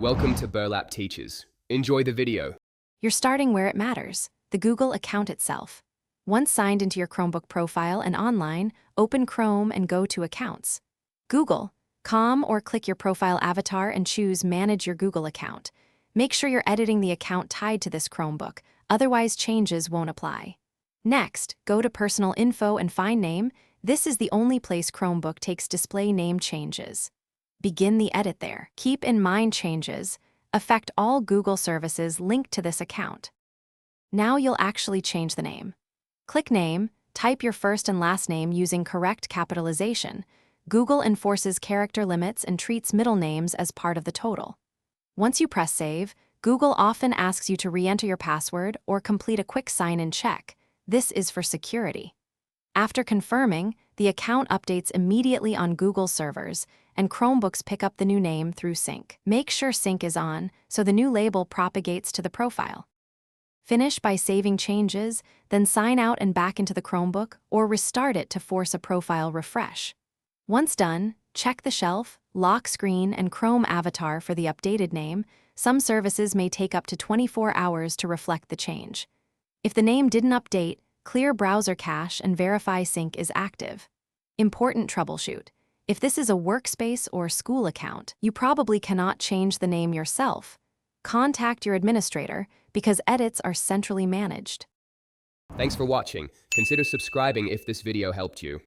Welcome to Burlap Teachers. Enjoy the video. You're starting where it matters, the Google account itself. Once signed into your Chromebook profile and online, open Chrome and go to Accounts. Google.com or click your profile avatar and choose Manage your Google account. Make sure you're editing the account tied to this Chromebook, otherwise changes won't apply. Next, go to Personal Info and find Name. This is the only place Chromebook takes display name changes. Begin the edit there. Keep in mind changes affect all Google services linked to this account. Now you'll actually change the name. Click Name, type your first and last name using correct capitalization. Google enforces character limits and treats middle names as part of the total. Once you press Save, Google often asks you to re-enter your password or complete a quick sign-in check. This is for security. After confirming, the account updates immediately on Google servers, and Chromebooks pick up the new name through sync. Make sure sync is on, so the new label propagates to the profile. Finish by saving changes, then sign out and back into the Chromebook, or restart it to force a profile refresh. Once done, check the shelf, lock screen, and Chrome avatar for the updated name. Some services may take up to 24 hours to reflect the change. If the name didn't update, clear browser cache and verify sync is active. Important troubleshoot. If this is a workspace or school account, you probably cannot change the name yourself. Contact your administrator because edits are centrally managed. Thanks for watching. Consider subscribing if this video helped you.